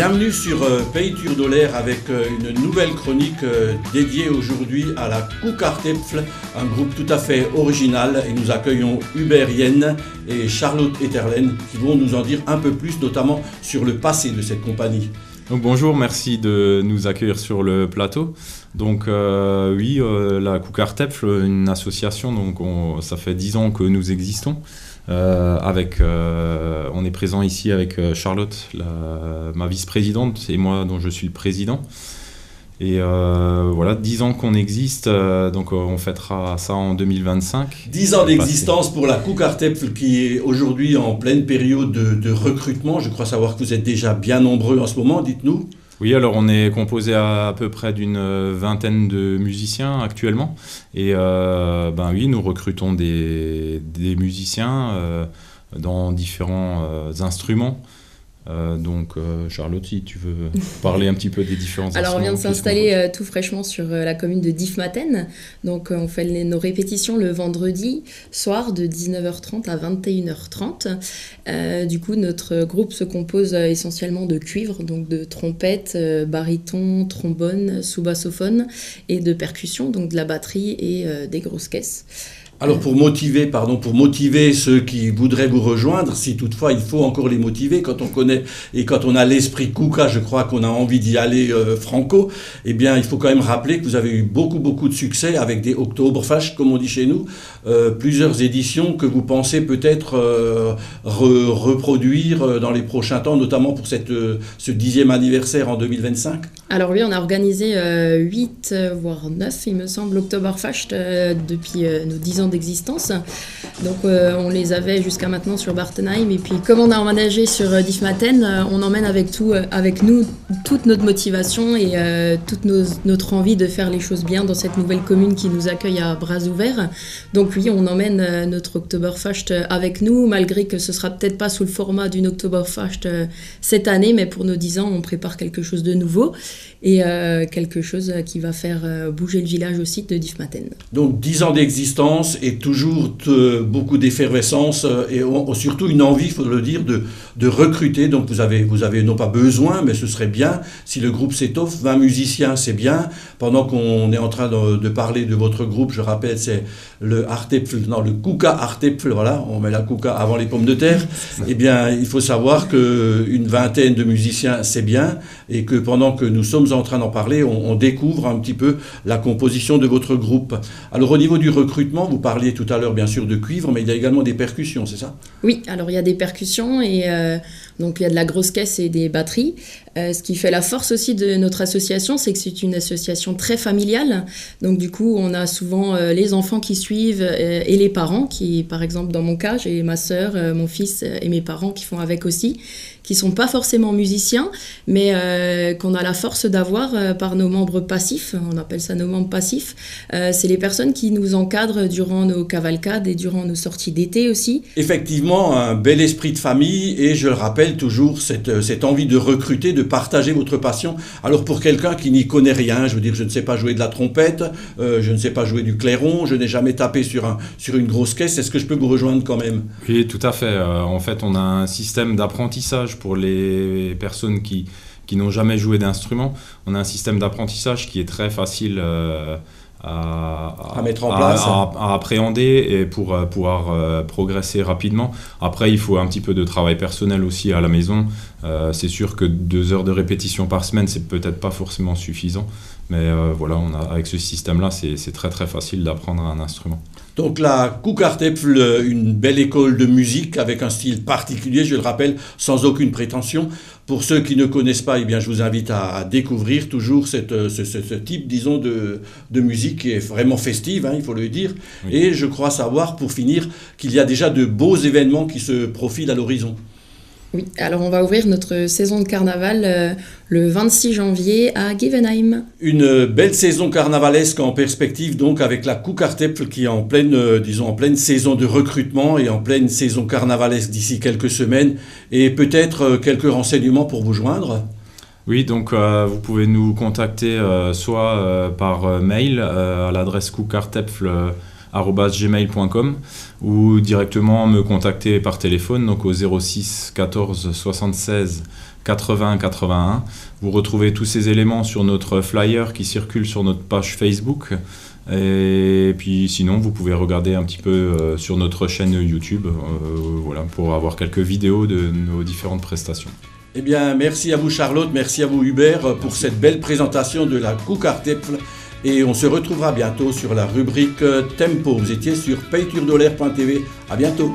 Bienvenue sur Pays Turdolaire avec une nouvelle chronique dédiée aujourd'hui à la Kuckartäpfel, un groupe tout à fait original, et nous accueillons Hubert Yen et Charlotte Etterlen qui vont nous en dire un peu plus, notamment sur le passé de cette compagnie. Donc bonjour, merci de nous accueillir sur le plateau. Donc la Kuckartäpfel, une association, donc ça fait 10 ans que nous existons. On est présent ici avec Charlotte, ma vice-présidente, et moi dont je suis le président. Et voilà, 10 ans qu'on existe, donc on fêtera ça en 2025. 10 ans d'existence pour la Kuckartäpfel qui est aujourd'hui en pleine période de recrutement. Je crois savoir que vous êtes déjà bien nombreux en ce moment, dites-nous. Oui, alors on est composé à peu près d'une vingtaine de musiciens actuellement. Et nous recrutons des musiciens dans différents instruments. Charlotte, si tu veux parler un petit peu des différents instruments. Alors on vient de s'installer tout fraîchement sur la commune de Difmaten. Donc on fait nos répétitions le vendredi soir de 19h30 à 21h30. Du coup notre groupe se compose essentiellement de cuivre, donc de trompettes, baryton, trombone, sous-bassophone et de percussions, donc de la batterie et des grosses caisses. Alors pour motiver ceux qui voudraient vous rejoindre, si toutefois il faut encore les motiver, quand on connaît et quand on a l'esprit Kuka, je crois qu'on a envie d'y aller franco, eh bien il faut quand même rappeler que vous avez eu beaucoup de succès avec des Oktoberfest, comme on dit chez nous, plusieurs éditions que vous pensez peut-être reproduire dans les prochains temps, notamment pour ce 10e anniversaire en 2025. Alors oui, on a organisé 8 voire 9, il me semble, Oktoberfest depuis nos 10 ans d'existence. Donc on les avait jusqu'à maintenant sur Bartenheim, et puis comme on a emménagé sur Difmaten, on emmène avec nous toute notre motivation et toute notre envie de faire les choses bien dans cette nouvelle commune qui nous accueille à bras ouverts. Donc oui, on emmène notre Oktoberfest avec nous, malgré que ce sera peut-être pas sous le format d'une Oktoberfest cette année, mais pour nos 10 ans, on prépare quelque chose de nouveau et quelque chose qui va faire bouger le village aussi de Difmaten. Donc 10 ans d'existence et toujours beaucoup d'effervescence et surtout une envie, il faut le dire, de recruter. Donc vous avez non pas besoin, mais ce serait bien si le groupe s'étoffe. 20 musiciens, c'est bien. Pendant qu'on est en train de parler de votre groupe, je rappelle, c'est le Kuckartäpfel, voilà, on met la Kuka avant les pommes de terre. Eh bien, il faut savoir qu'une vingtaine de musiciens, c'est bien, et que pendant que nous sommes en train d'en parler, on découvre un petit peu la composition de votre groupe. Alors au niveau du recrutement, vous parliez tout à l'heure bien sûr de cuivre, mais il y a également des percussions, c'est ça ? Oui, alors il y a des percussions et donc il y a de la grosse caisse et des batteries. Ce qui fait la force aussi de notre association, c'est que c'est une association très familiale. Donc du coup, on a souvent les enfants qui suivent et les parents qui, par exemple, dans mon cas, j'ai ma sœur, mon fils et mes parents qui font avec aussi, qui sont pas forcément musiciens, mais qu'on a la force d'avoir par nos membres passifs. On appelle ça nos membres passifs. C'est les personnes qui nous encadrent durant nos cavalcades et durant nos sorties d'été aussi. Effectivement, un bel esprit de famille, et je le rappelle toujours, cette envie de recruter, de partager votre passion. Alors pour quelqu'un qui n'y connaît rien, je veux dire, je ne sais pas jouer de la trompette, je ne sais pas jouer du clairon, je n'ai jamais tapé sur une grosse caisse, est-ce que je peux vous rejoindre quand même ? Oui, tout à fait. En fait, on a un système d'apprentissage pour les personnes qui n'ont jamais joué d'instrument. On a un système d'apprentissage qui est très facile à mettre en place, à appréhender et pour pouvoir progresser rapidement. Après, il faut un petit peu de travail personnel aussi à la maison. C'est sûr que 2 heures de répétition par semaine, c'est peut-être pas forcément suffisant, mais avec ce système-là, c'est très très facile d'apprendre un instrument. Donc la Kuckartäpfel, une belle école de musique avec un style particulier, je le rappelle, sans aucune prétention. Pour ceux qui ne connaissent pas, eh bien, je vous invite à découvrir toujours ce type, disons, de musique qui est vraiment festive, il faut le dire. Oui. Et je crois savoir, pour finir, qu'il y a déjà de beaux événements qui se profilent à l'horizon. Oui, alors on va ouvrir notre saison de carnaval le 26 janvier à Givenheim. Une belle saison carnavalesque en perspective, donc avec la Kuckartäpfel qui est en pleine saison de recrutement et en pleine saison carnavalesque d'ici quelques semaines. Et peut-être quelques renseignements pour vous joindre ? Oui, donc vous pouvez nous contacter soit par mail à l'adresse kuckartäpfel @gmail.com ou directement me contacter par téléphone, donc au 06 14 76 80 81. Vous retrouvez tous ces éléments sur notre flyer qui circule sur notre page Facebook. Et puis sinon, vous pouvez regarder un petit peu sur notre chaîne YouTube voilà, pour avoir quelques vidéos de nos différentes prestations. Eh bien, merci à vous Charlotte, merci à vous Hubert pour cette belle présentation de la Kuckartepfel. Et on se retrouvera bientôt sur la rubrique Tempo. Vous étiez sur payturdolaire.tv. À bientôt.